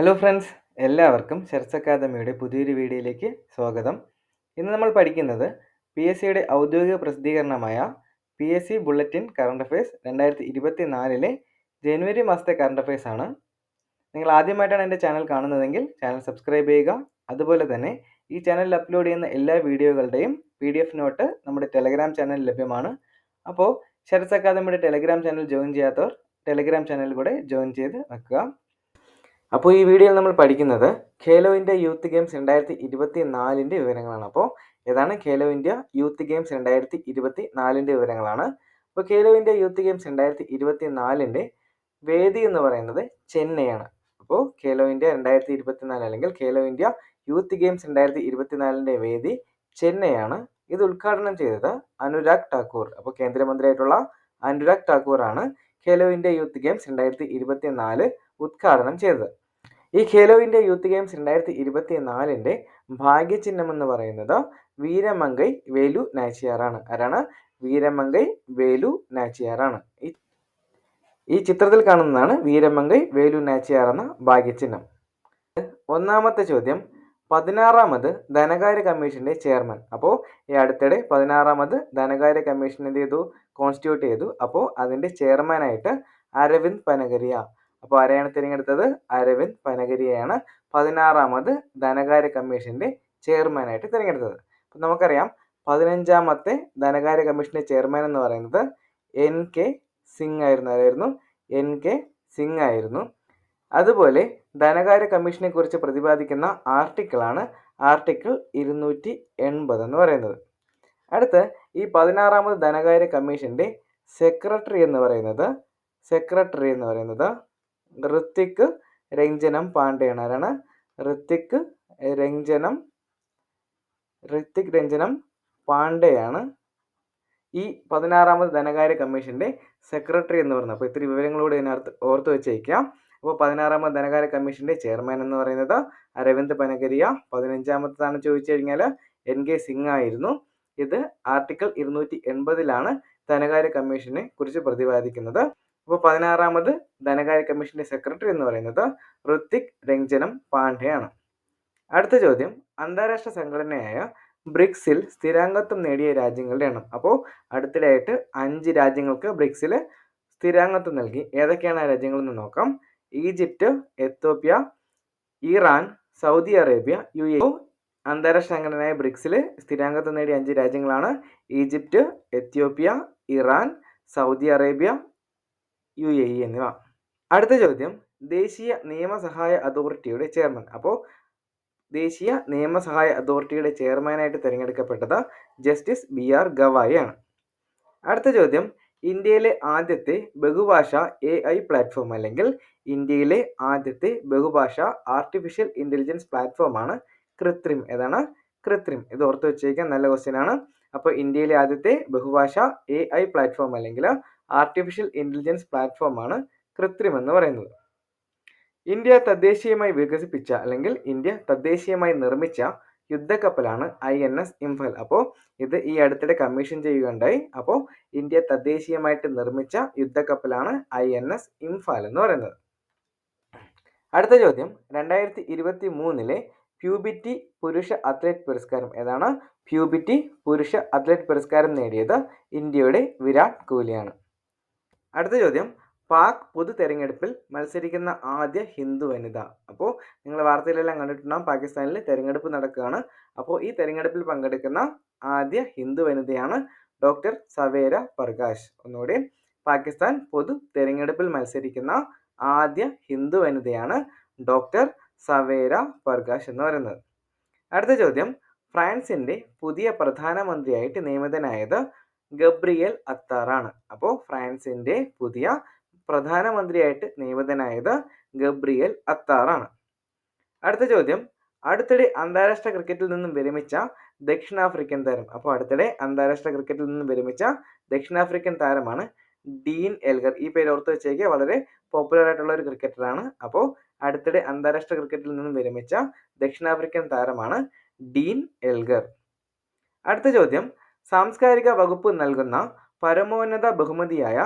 Hello friends, എല്ലാവർക്കും ഷെർസ് അക്കാദമിയുടെ പുതിയൊരു വീഡിയോയിലേക്ക് സ്വാഗതം. ഇന്ന് നമ്മൾ പഠിക്കുന്നത് പി എസ് സിയുടെ ഔദ്യോഗിക പ്രസിദ്ധീകരണമായ P S C bulletin current affairs 2024 ജനുവരി മാസത്തെ കറണ്ട് അഫയേഴ്സ് ആണ്. നിങ്ങൾ ആദ്യമായിട്ടാണ് എൻ്റെ ചാനൽ കാണുന്നതെങ്കിൽ ചാനൽ സബ്സ്ക്രൈബ് ചെയ്യുക. അതുപോലെ തന്നെ ഈ ചാനലിൽ അപ്ലോഡ് ചെയ്യുന്ന എല്ലാ വീഡിയോകളുടെയും PDF നോട്ട് നമ്മുടെ ടെലഗ്രാം ചാനലിൽ ലഭ്യമാണ്. അപ്പോൾ ഷെർസ് അക്കാദമിയുടെ ടെലഗ്രാം ചാനൽ ജോയിൻ ചെയ്യാത്തവർ ടെലഗ്രാം ചാനൽ കൂടെ ജോയിൻ ചെയ്ത് വെക്കുക. അപ്പോൾ ഈ വീഡിയോയിൽ നമ്മൾ പഠിക്കുന്നത് ഖേലോ ഇന്ത്യ യൂത്ത് ഗെയിംസ് 2024 വിവരങ്ങളാണ്. അപ്പോൾ ഏതാണ് ഖേലോ ഇന്ത്യ യൂത്ത് ഗെയിംസ് 2024 വിവരങ്ങളാണ്. അപ്പോൾ ഖേലോ ഇന്ത്യ യൂത്ത് ഗെയിംസ് 2024 വേദി എന്ന് പറയുന്നത് ചെന്നൈയാണ്. അപ്പോൾ ഖേലോ ഇന്ത്യ 2024 അല്ലെങ്കിൽ ഖേലോ ഇന്ത്യ യൂത്ത് ഗെയിംസ് 2024 വേദി ചെന്നൈയാണ്. ഇത് ഉദ്ഘാടനം ചെയ്തത് അനുരാഗ് ഠാക്കൂർ. അപ്പോൾ കേന്ദ്രമന്ത്രിയായിട്ടുള്ള അനുരാഗ് ഠാക്കൂർ ആണ് ഖേലോ ഇന്ത്യ യൂത്ത് ഗെയിംസ് 2024 ഉദ്ഘാടനം ചെയ്തത്. ഈ ഖേലോ ഇന്ത്യ യൂത്ത് ഗെയിംസ് 2024 ഭാഗ്യചിഹ്നം എന്ന് പറയുന്നത് വീരമംഗൈ വേലു നാച്ചിയാറാണ്. ആരാണ്? വീരമംഗൈ വേലു നാച്ചിയാറാണ്. ഈ ചിത്രത്തിൽ കാണുന്നതാണ് വീരമംഗൈ വേലു നാച്ചിയാർ എന്ന ഭാഗ്യചിഹ്നം. ഒന്നാമത്തെ ചോദ്യം, 16ാമത് ധനകാര്യ കമ്മീഷന്റെ ചെയർമാൻ. അപ്പോൾ ഈ അടുത്തിടെ 16ാമത് ധനകാര്യ കമ്മീഷൻ എന്ത് ചെയ്തു? കോൺസ്റ്റിറ്റ്യൂട്ട് ചെയ്തു. അപ്പോൾ അതിന്റെ ചെയർമാനായിട്ട് അരവിന്ദ് പനഗരിയ. അപ്പോൾ ആരെയാണ് തിരഞ്ഞെടുത്തത്? അരവിന്ദ് പനഗരിയയാണ് 16ാമത് ധനകാര്യ കമ്മീഷന്റെ ചെയർമാനായിട്ട് തിരഞ്ഞെടുത്തത്. അപ്പം നമുക്കറിയാം 15ാമത്തെ ധനകാര്യ കമ്മീഷന്റെ ചെയർമാൻ എന്ന് പറയുന്നത് NK സിംഗ് ആയിരുന്നു. ആരായിരുന്നു? NK സിംഗ് ആയിരുന്നു. അതുപോലെ ധനകാര്യ കമ്മീഷനെ കുറിച്ച് പ്രതിപാദിക്കുന്ന ആർട്ടിക്കിളാണ് ആർട്ടിക്കിൾ 280 എന്ന് പറയുന്നത്. അടുത്ത് ഈ 16ാമത് ധനകാര്യ കമ്മീഷന്റെ സെക്രട്ടറി എന്ന് പറയുന്നത് ഋത്തിക് രഞ്ജനം പാണ്ഡെയാണ്. ആരാണ്? ഋത്തിക് രഞ്ജനം പാണ്ഡെയാണ് ഈ 16ാമത് ധനകാര്യ കമ്മീഷന്റെ സെക്രട്ടറി എന്ന് പറയുന്നത്. അപ്പോൾ ഇത്തിരി വിവരങ്ങളോട് ഇതിനകത്ത് ഓർത്ത് വെച്ചേക്കാം. അപ്പോൾ 16ാമത് ധനകാര്യ കമ്മീഷന്റെ ചെയർമാൻ എന്ന് പറയുന്നത് അരവിന്ദ് പനഗരിയ. 15ാമത്തേതാണ് ചോദിച്ചു കഴിഞ്ഞാൽ NK സിംഗ് ആയിരുന്നു. ഇത് ആർട്ടിക്കിൾ 280 ധനകാര്യ കമ്മീഷനെ കുറിച്ച് പ്രതിപാദിക്കുന്നത്. അപ്പോൾ 16ാമത് ധനകാര്യ കമ്മീഷന്റെ സെക്രട്ടറി എന്ന് പറയുന്നത് ഋത്തിക് രഞ്ജനം പാണ്ഡെയാണ്. അടുത്ത ചോദ്യം, അന്താരാഷ്ട്ര സംഘടനയായ ബ്രിക്സിൽ സ്ഥിരാംഗത്വം നേടിയ രാജ്യങ്ങളുടെ എണ്ണം. അപ്പോൾ അടുത്തിടെയായിട്ട് 5 രാജ്യങ്ങൾക്ക് ബ്രിക്സിൽ സ്ഥിരാംഗത്വം നൽകി. ഏതൊക്കെയാണ് ആ രാജ്യങ്ങൾ എന്ന് നോക്കാം. Egypt, Ethiopia, Iran, Saudi Arabia, UAE. അന്താരാഷ്ട്ര സംഘടനയായ ബ്രിക്സിൽ സ്ഥിരാംഗത്വം നേടിയ 5 രാജ്യങ്ങളാണ് Egypt, Ethiopia, Iran, Saudi Arabia, UAE എന്നിവ. അടുത്ത ചോദ്യം, ദേശീയ നിയമസഹായ അതോറിറ്റിയുടെ ചെയർമാൻ. അപ്പോൾ ദേശീയ നിയമസഹായ അതോറിറ്റിയുടെ ചെയർമാനായിട്ട് തിരഞ്ഞെടുക്കപ്പെട്ടത് ജസ്റ്റിസ് BR ഗവായി ആണ്. അടുത്ത ചോദ്യം, ഇന്ത്യയിലെ ആദ്യത്തെ ബഹുഭാഷ AI പ്ലാറ്റ്ഫോം അല്ലെങ്കിൽ ഇന്ത്യയിലെ ആദ്യത്തെ ബഹുഭാഷ ആർട്ടിഫിഷ്യൽ ഇന്റലിജൻസ് പ്ലാറ്റ്ഫോമാണ് കൃത്രിം. ഏതാണ്? കൃത്രിം. ഇത് ഓർത്ത് വെച്ചേക്കാൻ നല്ല ക്വസ്റ്റ്യൻ ആണ്. അപ്പോൾ ഇന്ത്യയിലെ ആദ്യത്തെ ബഹുഭാഷ AI പ്ലാറ്റ്ഫോം അല്ലെങ്കിൽ ആർട്ടിഫിഷ്യൽ ഇന്റലിജൻസ് പ്ലാറ്റ്ഫോമാണ് കൃത്രിം എന്ന് പറയുന്നത്. ഇന്ത്യ തദ്ദേശീയമായി വികസിപ്പിച്ച അല്ലെങ്കിൽ ഇന്ത്യ തദ്ദേശീയമായി നിർമ്മിച്ച യുദ്ധക്കപ്പലാണ് INS ഇംഫാൽ. അപ്പോൾ ഇത് ഈ അടുത്തിടെ കമ്മീഷൻ ചെയ്യുകയുണ്ടായി. അപ്പോൾ ഇന്ത്യ തദ്ദേശീയമായിട്ട് നിർമ്മിച്ച യുദ്ധക്കപ്പലാണ് INS ഇംഫാൽ എന്ന് പറയുന്നത്. അടുത്ത ചോദ്യം, 2023 പ്യൂബിറ്റി പുരുഷ അത്ലറ്റ് പുരസ്കാരം. ഏതാണ്? പ്യൂബിറ്റി പുരുഷ അത്ലറ്റ് പുരസ്കാരം നേടിയത് ഇന്ത്യയുടെ വിരാട് കോഹ്ലിയാണ്. അടുത്ത ചോദ്യം, പാക് പൊതു തെരഞ്ഞെടുപ്പിൽ മത്സരിക്കുന്ന ആദ്യ ഹിന്ദു വനിത. അപ്പോൾ നിങ്ങൾ വാർത്തയിലെല്ലാം കണ്ടിട്ടുണ്ടാകും, പാകിസ്ഥാനിൽ തെരഞ്ഞെടുപ്പ് നടക്കുകയാണ്. അപ്പോൾ ഈ തെരഞ്ഞെടുപ്പിൽ പങ്കെടുക്കുന്ന ആദ്യ ഹിന്ദു വനിതയാണ് ഡോക്ടർ സവേര പ്രകാശ്. ഒന്നുകൂടി, പാകിസ്ഥാൻ പൊതു തെരഞ്ഞെടുപ്പിൽ മത്സരിക്കുന്ന ആദ്യ ഹിന്ദു വനിതയാണ് ഡോക്ടർ സവേര പ്രകാശ് എന്ന് പറയുന്നത്. അടുത്ത ചോദ്യം, ഫ്രാൻസിന്റെ പുതിയ പ്രധാനമന്ത്രിയായിട്ട് നിയമിതനായത് ഗബ്രിയേൽ അത്താർ ആണ്. അപ്പോൾ ഫ്രാൻസിന്റെ പുതിയ പ്രധാനമന്ത്രിയായിട്ട് നിയമിതനായത് ഗബ്രിയേൽ അത്താർ ആണ്. അടുത്ത ചോദ്യം, അടുത്തിടെ അന്താരാഷ്ട്ര ക്രിക്കറ്റിൽ നിന്നും വിരമിച്ച ദക്ഷിണാഫ്രിക്കൻ താരം. അപ്പോൾ അടുത്തിടെ അന്താരാഷ്ട്ര ക്രിക്കറ്റിൽ നിന്നും വിരമിച്ച ദക്ഷിണാഫ്രിക്കൻ താരമാണ് ഡീൻ എൽഗർ. ഈ പേര് ഓർത്ത് വെച്ചേക്കുക, വളരെ പോപ്പുലർ ആയിട്ടുള്ള ഒരു ക്രിക്കറ്ററാണ്. അപ്പോൾ അടുത്തിടെ അന്താരാഷ്ട്ര ക്രിക്കറ്റിൽ നിന്നും വിരമിച്ച ദക്ഷിണാഫ്രിക്കൻ താരമാണ് ഡീൻ എൽഗർ. അടുത്ത ചോദ്യം, സാംസ്കാരിക വകുപ്പ് നൽകുന്ന പരമോന്നത ബഹുമതിയായ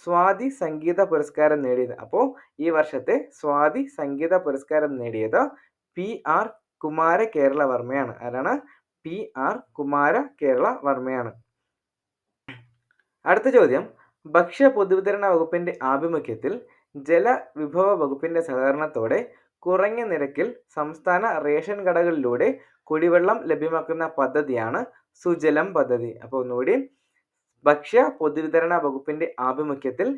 സ്വാതി സംഗീത പുരസ്കാരം നേടിയത്? അപ്പോൾ ഈ വർഷത്തെ സ്വാതി സംഗീത പുരസ്കാരം നേടിയത് പി ആർ കുമാര കേരള വർമ്മയാണ്. ആരാണ്? പി ആർ കുമാര കേരള വർമ്മയാണ്. അടുത്ത ചോദ്യം, ഭക്ഷ്യ പൊതുവിതരണ വകുപ്പിന്റെ ആഭിമുഖ്യത്തിൽ ജലവിഭവ വകുപ്പിന്റെ സഹകരണത്തോടെ കുറഞ്ഞ നിരക്കിൽ സംസ്ഥാന റേഷൻ കടകളിലൂടെ കുടിവെള്ളം ലഭ്യമാക്കുന്ന പദ്ധതിയാണ് സുജലം പദ്ധതി. അപ്പോൾ ഒന്നുകൂടി, ഭക്ഷ്യ പൊതുവിതരണ വകുപ്പിന്റെ ആഭിമുഖ്യത്തിൽ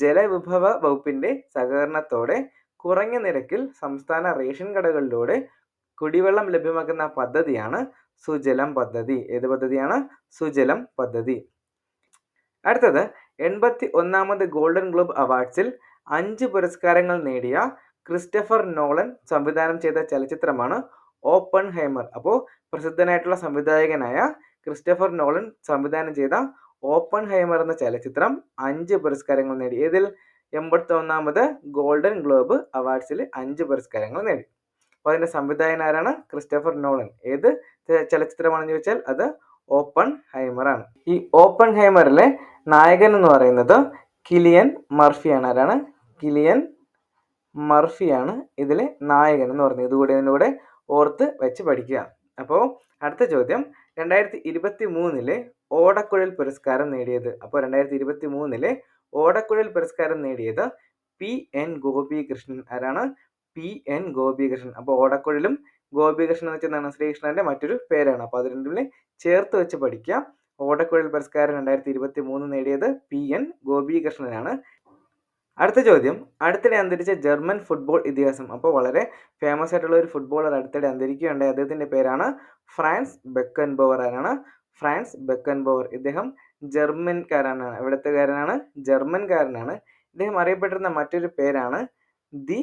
ജലവിഭവ വകുപ്പിന്റെ സഹകരണത്തോടെ കുറഞ്ഞ നിരക്കിൽ സംസ്ഥാന റേഷൻ കടകളിലൂടെ കുടിവെള്ളം ലഭ്യമാക്കുന്ന പദ്ധതിയാണ് സുജലം പദ്ധതി. ഏത് പദ്ധതിയാണ്? സുജലം പദ്ധതി. അടുത്തത്, 81ാമത് ഗോൾഡൻ ഗ്ലോബ് അവാർഡ്സിൽ 5 പുരസ്കാരങ്ങൾ നേടിയ ക്രിസ്റ്റഫർ നോളൻ സംവിധാനം ചെയ്ത ചലച്ചിത്രമാണ് ഓപ്പൺഹൈമർ. അപ്പോൾ പ്രസിദ്ധനായിട്ടുള്ള സംവിധായകനായ ക്രിസ്റ്റഫർ നോളൻ സംവിധാനം ചെയ്ത ഓപ്പൺഹൈമർ എന്ന ചലച്ചിത്രം 5 പുരസ്കാരങ്ങൾ നേടി. ഇതിൽ 81ാമത് ഗോൾഡൻ ഗ്ലോബ് അവാർഡ്സിൽ 5 പുരസ്കാരങ്ങൾ നേടി. അപ്പോൾ അതിന്റെ സംവിധായകൻ ആരാണ്? Christopher Nolan. ഏത് ചലച്ചിത്രമാണെന്ന് ചോദിച്ചാൽ അത് ഓപ്പൺഹൈമർ ആണ്. ഈ ഓപ്പൺഹൈമറിലെ നായകൻ എന്ന് പറയുന്നത് കിലിയൻ മർഫിയാണ്. ആരാണ്? കിലിയൻ മർഫിയാണ് ഇതിലെ നായകൻ എന്ന് പറയുന്നത്. ഇതുകൂടി ഇതിലൂടെ ഓർത്ത് വെച്ച് പഠിക്കുക. അപ്പോൾ അടുത്ത ചോദ്യം, 2023 ഓടക്കുഴൽ പുരസ്കാരം നേടിയത്? അപ്പോൾ 2023 ഓടക്കുഴൽ പുരസ്കാരം നേടിയത് പി എൻ ഗോപികൃഷ്ണൻ. ആരാണ്? P N Gopikrishnan. അപ്പോൾ ഓടക്കുഴലും ഗോപികൃഷ്ണൻ എന്ന് വെച്ചാൽ ശ്രീകൃഷ്ണന്റെ മറ്റൊരു പേരാണ്. അപ്പോൾ അത് രണ്ടും ചേർത്ത് വെച്ച് പഠിക്കുക. ഓടക്കുഴൽ പുരസ്കാരം 2023 നേടിയത് പി എൻ ഗോപികൃഷ്ണനാണ്. അടുത്ത ചോദ്യം, അടുത്തിടെ അന്തരിച്ച ജർമ്മൻ ഫുട്ബോൾ ഇതിഹാസം. അപ്പോൾ വളരെ ഫേമസ് ആയിട്ടുള്ള ഒരു ഫുട്ബോളർ അടുത്തിടെ അന്തരിക്കുകയുണ്ടായി. അദ്ദേഹത്തിന്റെ പേരാണ് ഫ്രാൻസ് ബെക്കൻബൗവർ. ആരാണ്? ഫ്രാൻസ് ബെക്കൻബൗവർ. ഇദ്ദേഹം ജർമ്മൻകാരനാണ്. എവിടത്തുകാരനാണ്? ജർമ്മൻകാരനാണ്. ഇദ്ദേഹം അറിയപ്പെട്ടിരുന്ന മറ്റൊരു പേരാണ് ദി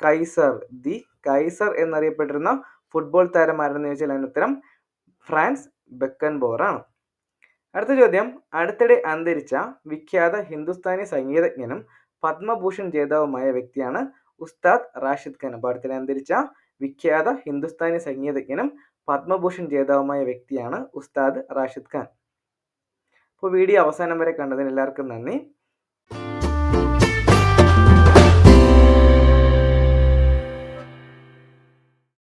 കൈസർ. ദി കൈസർ എന്നറിയപ്പെട്ടിരുന്ന ഫുട്ബോൾ താരം ആരെന്ന് ചോദിച്ചാൽ അതിന് ഉത്തരം ഫ്രാൻസ് ബെക്കൻബൗവർ ആണ്. അടുത്ത ചോദ്യം, അടുത്തിടെ അന്തരിച്ച വിഖ്യാത ഹിന്ദുസ്ഥാനി സംഗീതജ്ഞനും പത്മഭൂഷൺ ജേതാവുമായ വ്യക്തിയാണ് ഉസ്താദ് റാഷിദ് ഖാൻ. അപ്പോൾ അടുത്തിടെ അന്തരിച്ച വിഖ്യാത ഹിന്ദുസ്ഥാനി സംഗീതജ്ഞനും പത്മഭൂഷൺ ജേതാവുമായ വ്യക്തിയാണ് ഉസ്താദ് റാഷിദ് ഖാൻ. അപ്പോൾ വീഡിയോ അവസാനം വരെ കണ്ടതിന് എല്ലാവർക്കും നന്ദി.